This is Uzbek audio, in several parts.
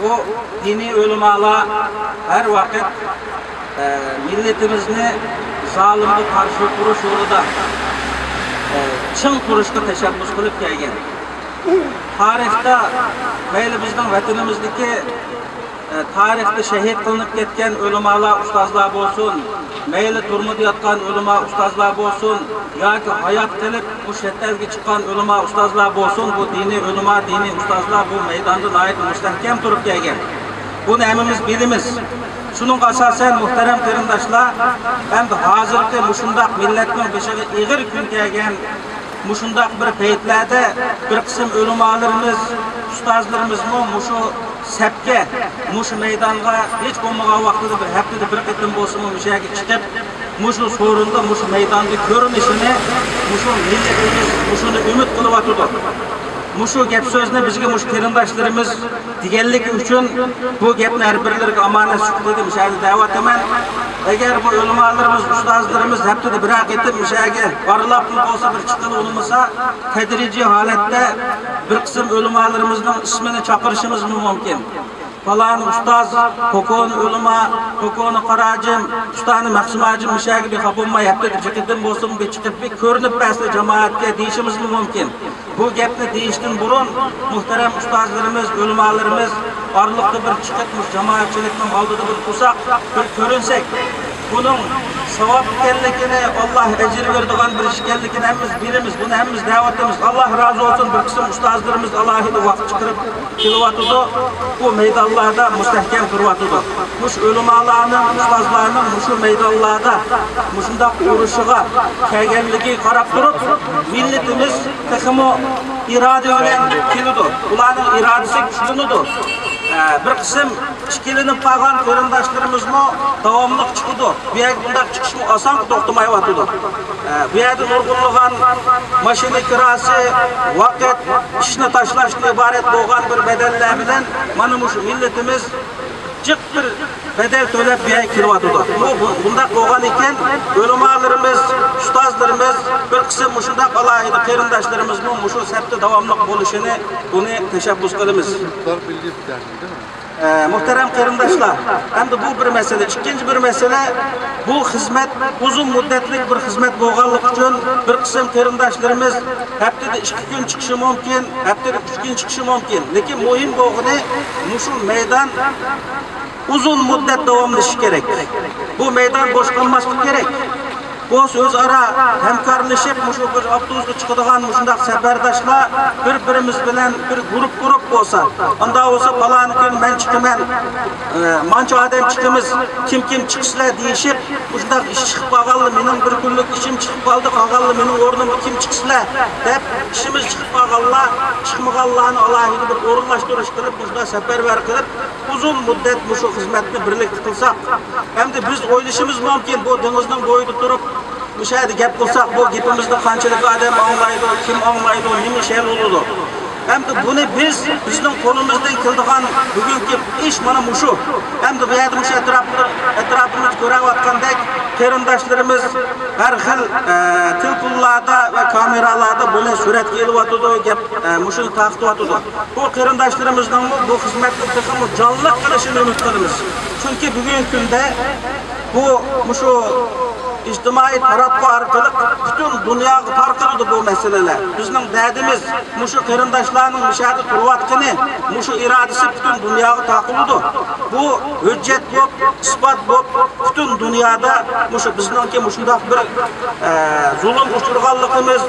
O dini ulamalar her vakit milletimizni zalimga karşı kuruş yolida çın kuruşga teşebbüs kılıp kelgan. Tarixda mayli bizning vatanimizdagi tarixda shahid qilinib ketgan ulamalar, ustozlar bo'lsin, mayli turmada yotgan ulama, ustozlar bo'lsin, yoki hayot qilib bu chet-elga chiqqan ulama, ustozlar bo'lsin, bu diniy ulama, diniy ustozlar bu maydonda nihoyat mustahkam turib kelgan. Buni hammamiz bilamiz. Şunun asasen muhterem qarindoshlar, endi hozirgi mushundaq millatning beshiga ig'ir kun kelgan mushundaq bir paytlarda bir qism ulamalarimiz, ustozlarimiz mushu sapga, mushu maydonga hech bo'lmagan vaqtida bir haftada bir qatim bo'lsin mushaga chiqib, mushu so'rinda mushu maydonda ko'rinishini, mushu millatimiz mushuni umid qilyapti. Mushu gap so'zni bizga mush qarindoshlarimiz deganligi uchun bu gapni har birlariga omonat suhbatda mishani da'vat etaman. Agar bu ulamolarimiz, ustozlarimiz haftada bir qatim mishaga oralab bo'lsa bir chiqib olmasa, tadrijiy holatda bir qism ulamolarimizning ismini chaqirishimiz mumkin. Falan ustoz, kokon ulama, kokon qarajim, ustani maqsimajim mishaga bir xabonma haftada chiqib bo'lsin, bir chiqib bir ko'rinib basli jamoatga deyishimiz mumkin. Bu gapni deyishdan burun muhtaram ustozlarimiz, ulamalarimiz orliqda bir chiqib jamoatchilikning oldida bir tursak, bir ko'rinsak, bunun savab ekanligini, Alloh ajr beradigan bir ish ekanligini hammamiz bilamiz. Buni hammamiz da'vatimiz. Alloh rozi bo'lsin. Bir qism ustozlarimiz alohida vaqt chiqarib kelyapti. Bu maydonlarda mustahkam turyapti. Mush ulamalarning, ustozlarning mushu maydonlarda mushundaq urushiga kelganligi qarab turib, millatimiz texmo iroda bilan keladi. Ularning irodasi kuchlidir. Bir qism chiqilinib qolgan qarindoshlarimizni davomli chiqdi. Bu yerga bunday chiqishni oson to'xtamayapti. Bu yerda nurg'unlagan mashina kirasi, vaqt, ishni tashlashdan iborat bo'lgan bir bedellar bilan mana shu millatimiz jiq bir bedel to'lab bu yerga kelyapti. Bunday bo'lgan ekan, ulamalarimiz, ustozlarimiz bir qism shunday alohida qarindoshlarimizni shu sapda davomli bo'lishini buni tashabbus qilamiz. Muhterem qarindoshlar, endi bu bir mesele. İkinci bir mesele, bu hizmet uzun müddetlik bir hizmet bo'lganligi uchun bir qism qarindoshlarimiz haftada 2 kun chiqishi mumkin, haftada 3 kun chiqishi mumkin. Lekin muhim bo'lgani shu maydon uzun müddet davomlashishi kerak. Bu maydon bo'sh qolmasligi kerak. Bu o'zaro hamkorlashib, mushu bir avtobusga chiqadigan mushundaq safardoshlar bir-birimiz bilan bir guruh bo'lsa, unda bo'lsa falon kun men chiqaman, mancha odam chiqamiz, kim chiqsizlar deyishib, mushundaq ish chiqib qolganlar, mening bir kunlik ishim chiqib qoldi, qolganlar mening o'rnimga kim chiqsizlar deb ishimiz chiqib qolganlar, chiqmaganlarni alohida bir o'rinlashtirish qilib, mushunda safarbar qilib, uzun muddat mushu xizmatni birlikda qilsak, hamda biz o'ylashimiz mumkin, bu dengizning bo'yida turib müşahede gap qilsak, bu gapimizni qanchalik odam anglaydi, kim anglaydi, nima ish bo'ladi. Hamda buni bizning qo'limizdan keladigan bugungi ish mana mushu. Hamda bu yerda mushu atrofimiz ko'rayotgandek qarindoshlarimiz har xil telefonlarda va kameralarda buni suratga olyapti, gap mushuni taqdiryapti. Bu qarindoshlarimizning bu xizmatni texmo jonliq qilishini umid qilamiz. Chunki bugungi kunda bu mushu ijtimoiy taratquv orqali butun dunyoga tarqaladi bu masalalar. Bizning dardimiz mushu qarindoshlarning mishada turayotgani, mushu irodasi butun dunyoga taqiladi. Bu hujjat bo'lib, isbot bo'lib, butun dunyoda mushu bizningki mushundaq bir zulm uchirganligimiz,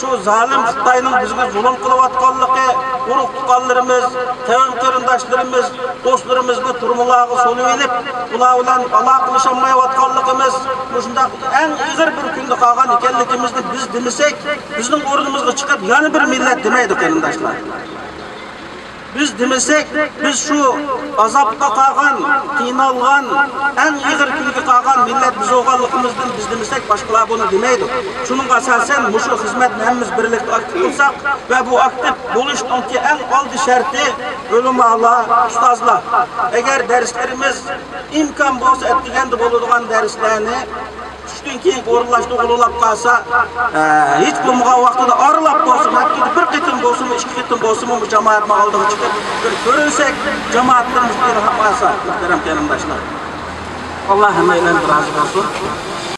shu zalim Xitoyning bizga zulm qilayotganligi, urug' tuqqanlarimiz, qavm qarindoshlarimiz, do'stlarimizni turmularga solib elib, ular bilan aloqalashmayotganligimiz, mushundaq en ig'ir bir kunda qolgan ekanligimizni biz demisek, bizning o'rnimizga chiqib yana bir millat demaydi qarindoshlar. Biz demisek, biz şu azapqa qolgan, qiynalgan, en ig'ir kunda qolgan millat biz o'g'anligimizdan biz demisek, boshqalar buni demaydi. Shuning asosan mushu xizmatni hammamiz birlikda aktiv qilsak va bu aktiv bo'lishning en oldi sharti ulamalar, ustozlar. Agar darslarimiz imkon bo'lsa, etganda bo'ladigan darslarni gün keyin o'rinlashni ulug'lab qolsa, hech bo'lmagan vaqtida aralab bo'lsin, hatto bir qitim bo'lsin, ikki qitim bo'lsin, bu jamoatning oldiga chiqib bir ko'rilsak, jamoatlarimiz bir haqasa, muhtaram qarindoshlar. Alloh hammalardan rozi bo'lsin.